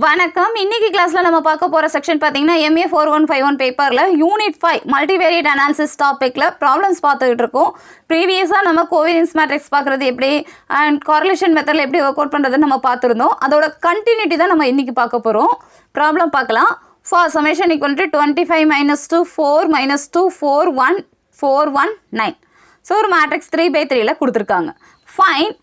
வணக்கம். இன்னைக்கு கிளாஸ்ல நம்ம பார்க்க போற செக்ஷன் பாத்தீங்கன்னா MA4151 பேப்பர்ல Unit V Multivariate Analysis டாபிக்ல ப்ராப்ளம்ஸ் பார்த்துக்கிட்டு இருக்கோம். ப்ரீவியஸா நம்ம கோவேரியன்ஸ் மேட்ரிக்ஸ் பார்க்கறது எப்படி அண்ட் காரிலேஷன் மெத்தட்ல எப்படி ஒர்க் அவுட் பண்றதுன்னு நம்ம பார்த்துருந்தோம். அதோட கண்டினியூட்டி தான் நம்ம இன்னைக்கு பார்க்க போறோம். ப்ராப்ளம் பார்க்கலாம். For summation equal to 25 minus 2 4 minus 2 4 1 4 1 9. So ஒரு மேட்ரிக்ஸ் 3/3ல கொடுத்துருக்காங்க. Find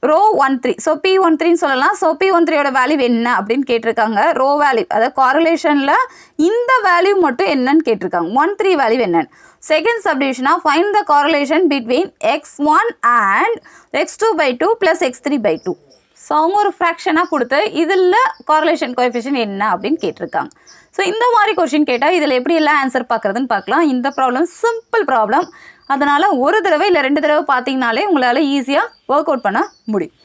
row 13. ஸோ P13 சொல்லலாம். ஸோ P13ஓட வேல்யூ என்ன அப்படின்னு கேட்டிருக்காங்க. ரோ வேல்யூ அதாவது காரிலேஷனில் இந்த வேல்யூ மட்டும் என்னன்னு கேட்டிருக்காங்க. 13 வேல்யூ என்னன்னு. செகண்ட் சப்டிவிஷனாக find the correlation between x1 and x2/2 plus x3/2. So அவங்க ஒரு ஃப்ராக்ஷனாக கொடுத்து இதில் காரிலேஷன் கோஎஃபிஷியன்ட் என்ன அப்படின்னு கேட்டிருக்காங்க. ஸோ இந்த மாதிரி கொஷின் கேட்டால் இதில் எப்படி எல்லாம் ஆன்சர் பார்க்குறதுன்னு பார்க்கலாம். இந்த ப்ராப்ளம் சிம்பிள் ப்ராப்ளம். அதனால் ஒரு தடவை இல்லை 2 தடவை பார்த்தீங்கனாலே உங்களால் ஈஸியாக ஒர்க் அவுட் பண்ண முடியும்.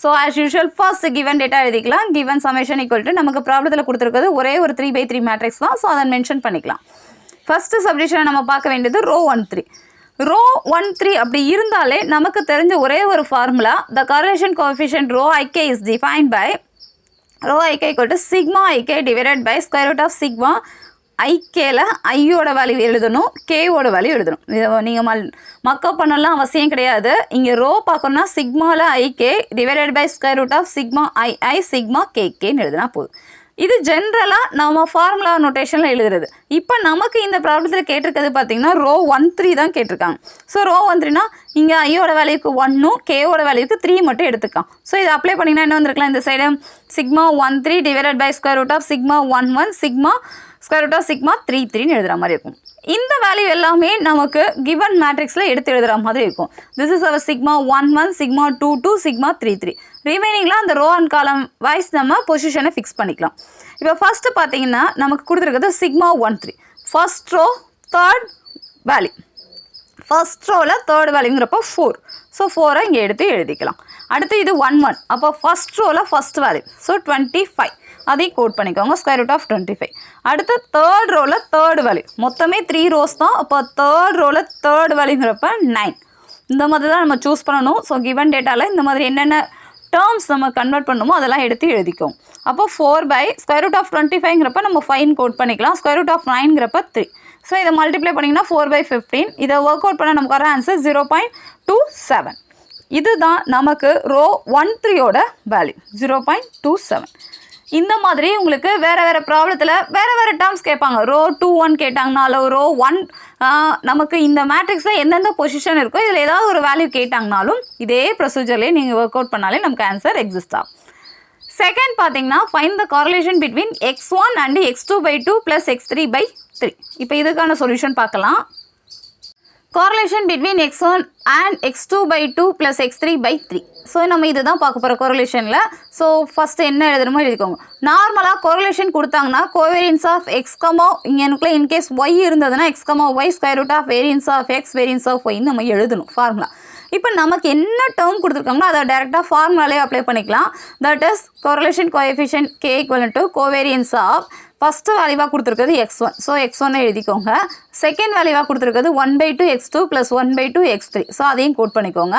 So as usual first given data எழுதிக்கலாம். கிவன் சமேஷன் ஈக்குவல் டு நமக்கு ப்ராப்ளத்தில் கொடுத்துருக்கிறது ஒரே ஒரு 3/3 மேட்ரிக்ஸ் தான். ஸோ அதை மென்ஷன் பண்ணிக்கலாம். ஃபஸ்ட்டு சப்டிஷனை நம்ம பார்க்க வேண்டியது ரோ 13. ரோ 13 அப்படி இருந்தாலே நமக்கு தெரிஞ்ச ஒரே ஒரு formula the correlation coefficient rho ik is defined by rho ik equal to sigma ik divided by square root of sigma ஐக்கேல ஐயோட வேல்யூ எழுதணும், கேவோட வேல்யூ எழுதணும். இதை நீங்கள் மக்கப் பண்ணலாம் அவசியம் கிடையாது. இங்கே ரோ பார்க்கணுன்னா சிக்மாவில் ik divided by square root of sigma i sigma கேன்னு எழுதுனா போதும். இது ஜென்ரலாக நம்ம ஃபார்முலா நோட்டேஷனில் எழுதுறது. இப்போ நமக்கு இந்த ப்ராப்ளத்தில் கேட்டிருக்கிறது பார்த்தீங்கன்னா ரோ 13 தான் கேட்டிருக்காங்க. ஸோ ரோ 13னா இங்கே ஐயோட வேல்யூக்கு 1ம் கேவோட வேல்யூக்கு 3 மட்டும் எடுத்துக்கலாம். ஸோ இதை அப்ளை பண்ணிங்கன்னா என்ன வந்திருக்கலாம், இந்த side sigma 13 divided by square root of sigma 11 sigma square root of sigma 3 எழுதுகிற மாதிரி இருக்கும். இந்த வேல்யூ எல்லாமே நமக்கு கிவன் மேட்ரிக்ஸில் எடுத்து எழுதுகிற மாதிரி இருக்கும். This is our sigma 11 sigma 22 sigma 3 ரிமைனிங்கில் அந்த ரோ அண்ட் காலம் வைஸ் நம்ம பொசிஷனை ஃபிக்ஸ் பண்ணிக்கலாம். இப்போ ஃபஸ்ட்டு பார்த்தீங்கன்னா நமக்கு கொடுத்துருக்கிறது sigma 13 first row third value. First ரோவில் தேர்ட் வேல்யூங்கிறப்போ 4. ஸோ 4 இங்கே எடுத்து எழுதிக்கலாம். அடுத்து இது 11 அப்போ ஃபர்ஸ்ட் ரோவில் ஃபர்ஸ்ட் வேல்யூ. ஸோ 25 அதையும் கோட் பண்ணிக்கோங்க, ஸ்கொயர் ரூட் ஆஃப் 25. அடுத்து தேர்ட் ரோவில் தேர்ட் வேல்யூ. மொத்தமே 3 ரோஸ் தான். அப்போ தேர்ட் ரோவில் தேர்ட் வேல்யூங்கிறப்ப 9. இந்த மாதிரி தான் நம்ம சூஸ் பண்ணணும். ஸோ கிவன் டேட்டாவில் இந்த மாதிரி என்னென்ன டேர்ம்ஸ் நம்ம கன்வெர்ட் பண்ணணுமோ அதெல்லாம் எடுத்து எழுதிக்கும். அப்போ 4 பை ஸ்கொயர் ரூட் ஆஃப் 25ங்கிறப்ப நம்ம 5 கோட் பண்ணிக்கலாம். ஸ்கொயர் ரூட் ஆஃப் 9ங்கிறப்ப 3. ஸோ இதை மல்டிப்ளை பண்ணிங்கன்னா 4/15. இதை ஒர்க் அவுட் பண்ண நமக்கு வர ஆன்சர் 0.27. இதுதான் நமக்கு ரோ 13ஓட வேல்யூ 0.27. இந்த மாதிரி உங்களுக்கு வேறு வேறு ப்ராப்ளத்தில் வேறு வேறு டேர்ம்ஸ் கேட்பாங்க. ரோ 21 கேட்டாங்கனாலும் ரோ 1 நமக்கு இந்த மேட்ரிக்ஸில் எந்தெந்த பொசிஷன் இருக்கோ இதில் ஏதாவது ஒரு வேல்யூ கேட்டாங்கனாலும் இதே ப்ரொசீஜர்லேயே நீங்கள் ஒர்க் அவுட் பண்ணாலே நமக்கு ஆன்சர் எக்ஸிஸ்ட் ஆகும். செகண்ட் பார்த்தீங்கன்னா find the correlation between x1 and x2/2 plus x3/3. இப்போ இதுக்கான சொல்யூஷன் பார்க்கலாம். correlation between x1 and x2/2 plus x3/3. So நம்ம இது தான் பார்க்க போகிற correlationல. ஸோ ஃபஸ்ட்டு என்ன எழுதுறமோ எழுதிக்கோங்க. நார்மலாக correlation கொடுத்தாங்கன்னா covariance of x, இங்கே இன்கேஸ் y இருந்ததுன்னா x, y square root of variance of x variance of y நம்ம எழுதணும் ஃபார்முலா. இப்போ நமக்கு என்ன டேர்ம் கொடுத்துருக்காங்களோ அதை டேரெக்டாக ஃபார்முலாலே அப்ளை பண்ணிக்கலாம். That is correlation coefficient k equivalent to covariance of first வேல்யூவாக கொடுத்துருக்கிறது x1. ஸோ x1 எழுதிக்கோங்க. செகண்ட் வேல்யூவாக கொடுத்துருக்கிறது 1/2 x2 ப்ளஸ் 1/2 x3. ஸோ அதையும் கோட் பண்ணிக்கோங்க.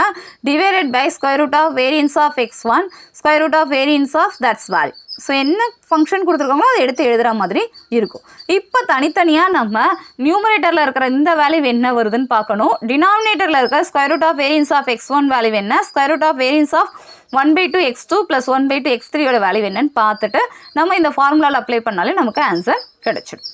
Divided by square root of variance of x1 square root of variance of that's value. So என்ன function கொடுத்துருக்காங்களோ அதை எடுத்து எழுதுகிற மாதிரி இருக்கும். இப்போ தனித்தனியாக நம்ம நியூமரேட்டரில் இருக்கிற இந்த வேல்யூ என்ன வருதுன்னு பார்க்கணும். டினாமினேட்டரில் இருக்கிற square root of variance of x1 value என்ன, square root of variance of 1/2 x2 plus 1/2 x3யோட வேல்யூ என்னன்னு பார்த்துட்டு நம்ம இந்த ஃபார்முலாவில் அப்ளை பண்ணாலே நமக்கு ஆன்சர் கிடைச்சிடும்.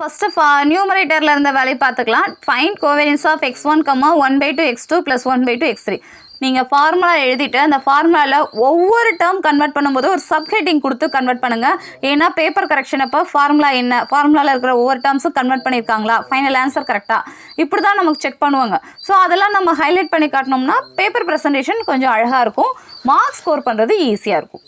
ஃபஸ்ட்டு நியூமரேட்டரில் இருந்த வேல்யூ பார்த்துக்கலாம். Find covariance of x1, 1/2 x2 plus 1/2 x3. நீங்கள் ஃபார்முலா எழுதிட்டு அந்த ஃபார்முலாவில் ஒவ்வொரு டேர்ம் கன்வெர்ட் பண்ணும்போது ஒரு சப்ஹெட்டிங் கொடுத்து கன்வெர்ட் பண்ணுங்கள். ஏன்னா பேப்பர் கரெக்ஷன் அப்போ ஃபார்முலா என்ன, ஃபார்முலாவில் இருக்கிற ஒவ்வொரு டேர்ம்ஸும் கன்வெர்ட் பண்ணியிருக்காங்களா, ஃபைனல் ஆன்சர் கரெக்டாக, இப்படி தான் நமக்கு செக் பண்ணுவாங்க. ஸோ அதெல்லாம் நம்ம ஹைலைட் பண்ணி காட்டினோம்னா பேப்பர் ப்ரெசன்டேஷன் கொஞ்சம் அழகாக இருக்கும், மார்க் ஸ்கோர் பண்ணுறது ஈஸியாக இருக்கும்.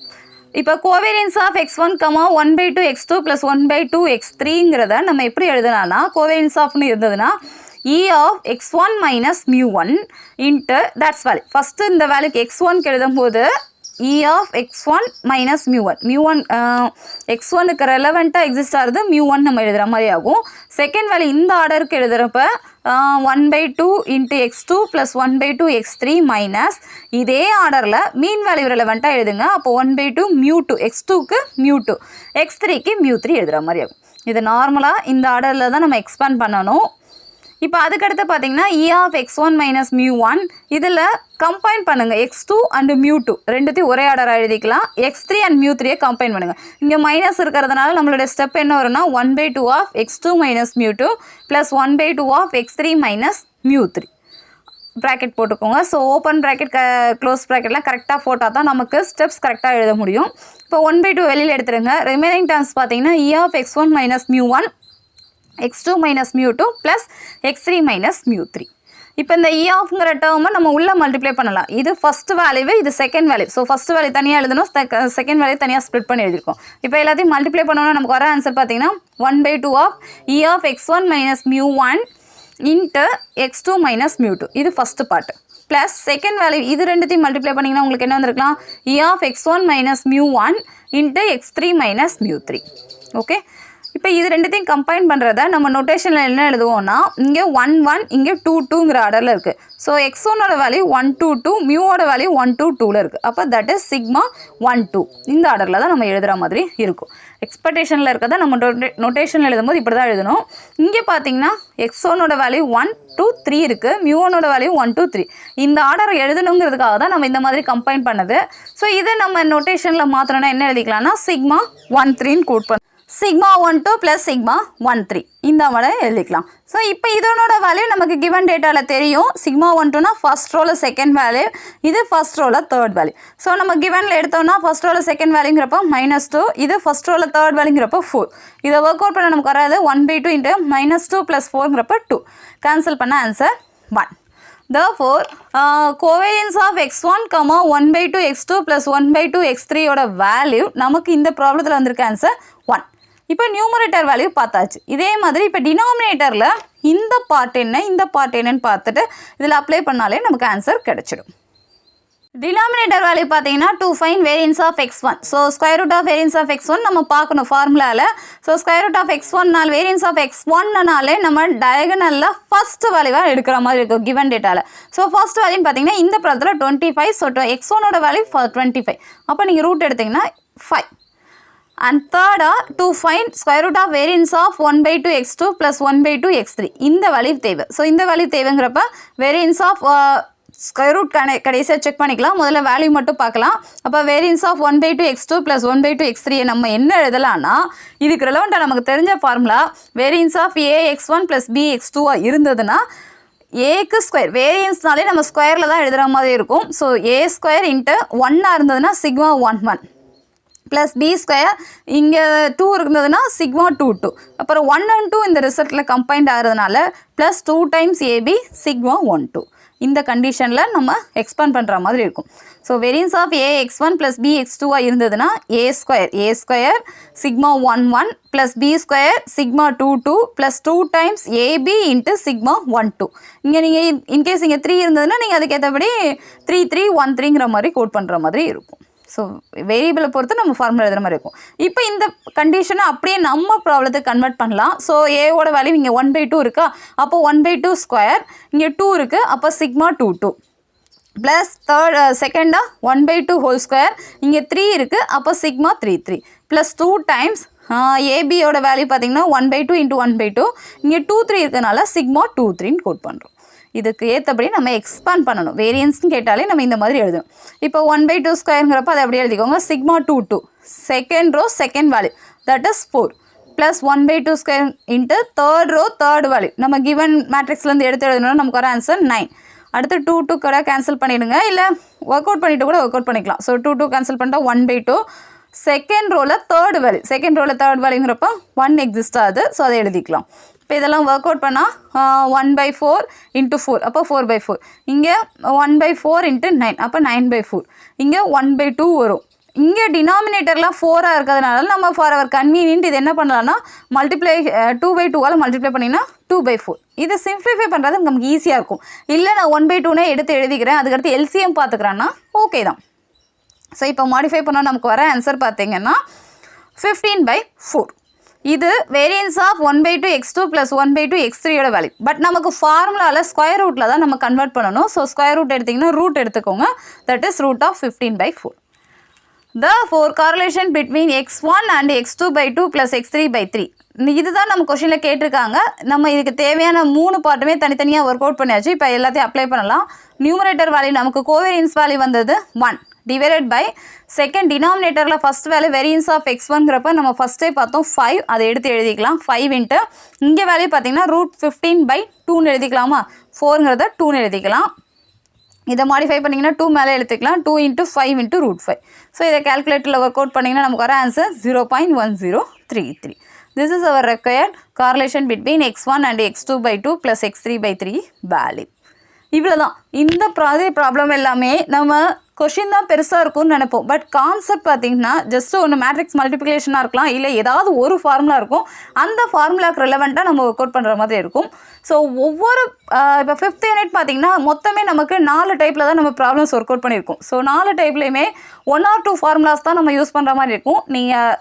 இப்போ covariance of x1, 1/2 x2 plus 1/2 x3ங்கிறத நம்ம எப்படி எழுதுனான்னா கோவேரியன்ஸ் ஆஃப்னு இருந்ததுன்னா E of x1 minus mu1 into that's value. First இந்த வேல்யூக்கு x1 எழுதும் போது E of x1 minus mu1. mu1 x1க்கு ரெலவெண்ட்டாக எக்ஸிஸ்ட் ஆகுது mu1 நம்ம எழுதுகிற மாதிரி ஆகும். செகண்ட் வேல்யூ இந்த ஆர்டருக்கு எழுதுகிறப்ப 1/2 into x2 plus 1/2 x3 minus இதே ஆர்டரில் மீன் வேல்யூ ரெலவெண்ட்டாக எழுதுங்க. அப்போ 1/2 mu2 x2க்கு mu2 x3க்கு mu3 எழுதுகிற மாதிரி ஆகும். இது நார்மலாக இந்த ஆர்டரில் தான் நம்ம எக்ஸ்பேண்ட் பண்ணணும். இப்போ அதுக்கடுத்து பார்த்தீங்கன்னா E of x1 minus mu1 இதில் கம்பைன் பண்ணுங்கள். x2 and mu2 ரெண்டுத்தையும் ஒரே ஆர்டராக எழுதிக்கலாம். x3 and mu3யை கம்பைன் பண்ணுங்கள். இங்கே மைனஸ் இருக்கிறதுனால நம்மளுடைய ஸ்டெப் என்ன வரும்னா 1/2 of x2 minus mu2 plus 1/2 of x3 minus mu3 bracket போட்டுக்கோங்க. ஸோ ஓப்பன் ப்ராக்கெட் க்ளோஸ் ப்ராக்கெட்லாம் கரெக்டாக போட்டால் தான் நமக்கு ஸ்டெப்ஸ் கரெக்டாக எழுத முடியும். இப்போ 1/2 வெளியில் எடுத்துருங்க. ரிமைனிங் டேர்ம்ஸ் பார்த்தீங்கன்னா E of x1 minus mu1 x2 minus mu2 plus x3 minus mu3. இப்போ இந்த E ஆஃப்ங்கிற டேர்மை நம்ம உள்ளே மல்டிப்ளை பண்ணலாம். இது ஃபஸ்ட் வேல்யூ, இது second value. So first value தனியாக எழுதணும், செகண்ட் வேல்யூ தனியாக ஸ்ப்ளிட் பண்ணி எழுதிருக்கோம். இப்போ எல்லாத்தையும் மல்டிப்ளை பண்ணோன்னா நமக்கு வர ஆன்சர் பார்த்தீங்கன்னா 1/2 of E of x1 minus mu1 into x2 minus mu2. இது first part. Plus second value இது ரெண்டுத்தையும் மல்டிப்ளை பண்ணிங்கன்னா உங்களுக்கு என்ன வந்திருக்கலாம் E of x1 minus mu1 into x3 minus mu3. Okay, இப்போ இது ரெண்டுத்தையும் கம்பைன் பண்ணுறத நம்ம நோட்டேஷனில் என்ன எழுதுவோம்னா இங்கே 1 1 இங்கே 2 2ங்கிற ஆர்டரில் இருக்குது. ஸோ x1ஓட வேல்யூ 1 2 2, மியூவோட வேல்யூ 1 2 2ல் இருக்குது. அப்போ தட் இஸ் சிக்மா 1 2 இந்த ஆர்டரில் தான் நம்ம எழுதுகிற மாதிரி இருக்கும். எக்ஸ்பெக்டேஷனில் இருக்கிறத நம்ம நோட்டேஷனில் எழுதும்போது இப்படி தான் எழுதணும். இங்கே பார்த்தீங்கன்னா x1ஓட வேல்யூ 1 2 3 இருக்குது, மியூனோட வேல்யூ 1 2 3. இந்த ஆர்டர் எழுதணுங்கிறதுக்காக தான் நம்ம இந்த மாதிரி கம்பைன் பண்ணது. ஸோ இதை நம்ம நோட்டேஷனில் மாற்றணும்னா என்ன எழுதிக்கலாம்னா சிக்மா 1 3ன்னு கோட் பண்ண சிக்மா 1 2 ப்ளஸ் சிக்மா 1 3 இந்த மாதிரி எழுதிக்கலாம். ஸோ இப்போ இதனோட வேல்யூ நமக்கு கிவன் டேட்டாவில் தெரியும். சிக்மா 1 2னா ஃபஸ்ட் ரோவில் செகண்ட் வேல்யூ, இது ஃபஸ்ட் ரோவில் தேர்ட் வேல்யூ. ஸோ நம்ம கிவனில் எடுத்தோம்னா ஃபஸ்ட் ரோவில் செகண்ட் வேல்யூங்கிறப்போ -2, இது ஃபஸ்ட் ரோவில் தேர்ட் வேல்யூங்கிறப்போ 4. இதை ஒர்க் அவுட் பண்ண நமக்கு வராது 1/2 into -2 + 4ங்கிறப்ப 2. கேன்சல் பண்ண answer 1. Therefore, covariance of x1, 1/2 x2 plus 1/2 x3 ஓட வேல்யூ நமக்கு இந்த ப்ராப்ளத்தில் வந்திருக்க ஆன்சர் 1. இப்போ நியூமரேட்டர் வேல்யூ பார்த்தாச்சு. இதே மாதிரி இப்போ டினாமினேட்டரில் இந்த பார்ட் என்ன இந்த பார்ட் என்னன்னு பார்த்துட்டு இதில் அப்ளை பண்ணாலே நமக்கு ஆன்சர் கிடைச்சிடும். டினாமினேட்டர் வேல்யூ பார்த்தீங்கன்னா to find variance of x1. So square root of variance of x1 நம்ம பார்க்கணும் ஃபார்முலாவில். So square root of x1 variance of x1னாலே நம்ம டயகனலில் ஃபஸ்ட் வேல்யூவாக எடுக்கிற மாதிரி இருக்கும் கிவன் டேட்டாவில். ஸோ ஃபர்ஸ்ட் வேல்யூன்னு பார்த்தீங்கன்னா இந்த ப்ராப்ளத்தில் 25. ஸோ x1ஓட வேல்யூ 25. அப்போ நீங்கள் ரூட் எடுத்திங்கன்னா 5. And third to find square root of variance of 1/2 x2 plus 1/2 x3 இந்த வேல்யூ தேவை. ஸோ இந்த வேல்யூ தேவைங்கிறப்ப வேரியன்ஸ் ஆஃப் ஸ்கொயர் ரூட் கடைசியாக செக் பண்ணிக்கலாம். முதல்ல வேல்யூ மட்டும் பார்க்கலாம். அப்போ variance of 1/2 x2 plus 1/2 x3 நம்ம என்ன எழுதலாம்னா இதுக்கு ரெலவெண்ட்டாக நமக்கு தெரிஞ்ச formula variance of ax1 plus bx2 இருந்ததுன்னா ஏக்கு ஸ்கொயர் வேரியன்ஸ்னாலே நம்ம ஸ்கொயரில் தான் எழுதுகிற மாதிரி இருக்கும். ஸோ a ஸ்கொயர் இன்ட்டு 1 இருந்ததுன்னா சிக்மா 1 1 ப்ளஸ் பி ஸ்கொயர் இங்கே 2 இருந்ததுன்னா சிக்மா 2 2. அப்புறம் 1 and 2 இந்த ரிசல்ட்டில் கம்பைன்ட் ஆகிறதுனால ப்ளஸ் 2 times ஏபி சிக்மா 1 2. இந்த கண்டிஷனில் நம்ம எக்ஸ்பேண்ட் பண்ணுற மாதிரி இருக்கும். So variance of ax1 plus bx2 இருந்ததுன்னா a square sigma 1 1 plus b square sigma 2 2 plus 2 times ab into sigma 1 2. இங்கே நீங்கள் இன்கேஸ் இங்கே 3 இருந்ததுன்னா நீங்கள் அதுக்கேற்றபடி 3 3 1 3ங்கிற மாதிரி கோட் பண்ணுற மாதிரி இருக்கும். ஸோ வேரியபிளை பொறுத்து நம்ம ஃபார்முலா எழுதுகிற மாதிரி இருக்கும். இப்போ இந்த கண்டிஷனை அப்படியே நம்ம ப்ராப்ளத்துக்கு கன்வெர்ட் பண்ணலாம். ஸோ ஏவோட வேல்யூ இங்கே 1/2 இருக்கா, அப்போ 1/2 ஸ்கொயர் இங்கே 2 இருக்குது, அப்போ சிக்மா 2 2 ப்ளஸ் செகண்டாக 1/2 ஹோல் ஸ்கொயர் இங்கே 3 இருக்குது, அப்போ சிக்மா 3 3 ப்ளஸ் 2 times ஏபியோட வேல்யூ பார்த்தீங்கன்னா 1/2 into 1/2 இங்கே 2 3 இருக்கிறதுனால சிக்மா 2 3ன்னு கோட் பண்ணுறோம். இதுக்கு ஏற்றபடி நம்ம எக்ஸ்பேண்ட் பண்ணணும். வேரியன்ஸ்னு கேட்டாலே நம்ம இந்த மாதிரி எழுதணும். இப்போ 1/2 ஸ்கொயருங்கிறப்ப அதை அப்படியே எழுதிக்கோங்க. Sigma 2 2 second row second value that is 4 plus 1/2 square into third row third value நம்ம கிவன் மேட்ரிக்ஸ்லேருந்து எடுத்து எழுதணும்னா நமக்கு வர ஆன்சர் 9. அடுத்து 2 2 கூட கேன்சல் பண்ணிவிடுங்க, இல்லை ஒர்க் அவுட் பண்ணிவிட்டு கூட ஒர்க் அவுட் பண்ணிக்கலாம். ஸோ 2 2 கேன்சல் பண்ணிட்டா 1/2 செகண்ட் ரோவில் தேர்ட் வேல்யூங்கிறப்ப 1 எக்ஸிஸ்ட் ஆகுது. ஸோ அதை எழுதிக்கலாம். இப்போ இதெல்லாம் ஒர்க் அவுட் பண்ணால் 1/4 into 4 அப்போ 4/4. இங்கே 1/4 into 9 அப்போ 9/4. இங்கே 1/2 வரும். இங்கே டினாமினேட்டர்லாம் 4 இருக்கிறதுனால நம்ம ஃபார் அவர் கன்வீனியன்ட் இது என்ன பண்ணலாம்னா மல்டிப்ளை 2/2 மல்டிப்ளை பண்ணிங்கன்னா 2/4. இதை சிம்ப்ளிஃபை பண்ணுறது நமக்கு ஈஸியாக இருக்கும். இல்லை நான் 1/2 எடுத்து எழுதிக்கிறேன், அதுக்கடுத்து எல்சிஎம் பார்த்துக்கிறேன்னா ஓகே தான். ஸோ இப்போ மாடிஃபை பண்ணால் நமக்கு வர ஆன்சர் பார்த்தீங்கன்னா 15/4. இது வேரியன்ஸ் ஆஃப் 1/2 x2 + 1/2 x3யோட வேல்யூ. பட் நமக்கு ஃபார்முலாவில் ஸ்கொயர் ரூட்டில் தான் நம்ம கன்வெர்ட் பண்ணணும். ஸோ ஸ்கொயர் ரூட் எடுத்திங்கன்னா ரூட் எடுத்துக்கோங்க. That is root of 15/4. Therefore, correlation between x1 and x2/2 + x3/3. இதுதான் நம்ம கொஷினில் கேட்டிருக்காங்க. நம்ம இதுக்கு தேவையான 3 பார்ட்டுமே தனித்தனியாக ஒர்க் அவுட் பண்ணியாச்சு. இப்போ எல்லாத்தையும் அப்ளை பண்ணலாம். நியூமரேட்டர் வேல்யூ நமக்கு கோவேரியன்ஸ் வேல்யூ வந்தது 1 டிவைடட் பை செகண்ட் டினாமினேட்டரில் ஃபஸ்ட் வேல்யூ வேரியன்ஸ் ஆஃப் x1ங்கிறப்ப நம்ம ஃபஸ்ட்டே பார்த்தோம் 5. அதை எடுத்து எழுதிக்கலாம். 5 இன்ட்டு இங்கே வேல்யூ பார்த்தீங்கன்னா √15/2ன்னு எழுதிக்கலாமா? 4ங்கிறத 2ன்னு எழுதிக்கலாம். இதை மாடிஃபை பண்ணிங்கன்னா 2 மேலே எடுத்துக்கலாம். 2 × 5 × √5. ஸோ இதை கேல்குலேட்டரில் ஒர்க் அவுட் பண்ணிங்கன்னா நமக்கு வர answer 0.1033. This is our required correlation between x1 and x2/2 + x3/3 value. இவ்வளோதான். இந்த ப்ராப்ளம் எல்லாமே நம்ம கொஷின் தான் பெருசாக இருக்கும்னு நினைப்போம். பட் கான்செப்ட் பார்த்திங்கன்னா ஜஸ்ட் ஒன்று மேட்ரிக்ஸ் மல்டிப்ளிகேஷனாக இருக்கலாம், இல்லை ஏதாவது ஒரு ஃபார்முலா இருக்கும். அந்த ஃபார்முலாக்கு ரெலவெண்ட்டாக நம்ம ஒர்க் அவுட் பண்ணுற மாதிரி இருக்கும். ஸோ ஒவ்வொரு இப்போ 5th யூனிட் பார்த்திங்கன்னா மொத்தமே நமக்கு 4 டைப்பில் தான் நம்ம ப்ராப்ளம்ஸ் ஒர்க் அவுட் பண்ணியிருக்கோம். ஸோ 4 டைப்லேயுமே 1 or 2 ஃபார்முலாஸ் தான் நம்ம யூஸ் பண்ணுற மாதிரி இருக்கும். நீங்கள்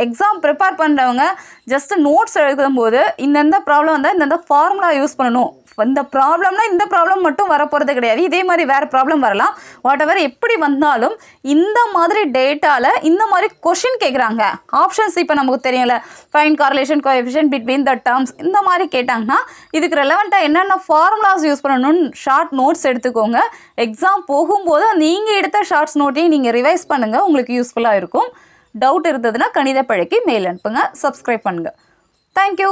எக்ஸாம் ப்ரிப்பேர் பண்ணுறவங்க ஜஸ்ட் நோட்ஸ் எழுதும்போது இந்தந்த ப்ராப்ளம் வந்தால் இந்தந்த ஃபார்முலா யூஸ் பண்ணணும். இந்த ப்ராப்ளம்னா இந்த ப்ராப்ளம் மட்டும் வரப்போகிறது கிடையாது. இதே மாதிரி வேறு ப்ராப்ளம் வரலாம். வாட் எவர் எப்படி வந்தாலும் இந்த மாதிரி டேட்டாவில் இந்த மாதிரி கொஷின் கேட்குறாங்க. ஆப்ஷன்ஸ் இப்போ நமக்கு தெரியல, find correlation coefficient between the terms இந்த மாதிரி கேட்டாங்கன்னா இதுக்கு ரெலவெண்ட்டாக என்னென்ன ஃபார்முலாஸ் யூஸ் பண்ணணும்னு ஷார்ட் நோட்ஸ் எடுத்துக்கோங்க. எக்ஸாம் போகும்போது நீங்கள் எடுத்த ஷார்ட்ஸ் நோட்டையும் நீங்கள் ரிவைஸ் பண்ணுங்கள். உங்களுக்கு யூஸ்ஃபுல்லாக இருக்கும். டவுட் இருந்ததுன்னா கணித பழக்கி மெயில் அனுப்புங்க. சப்ஸ்கிரைப் பண்ணுங்கள். தேங்க்யூ.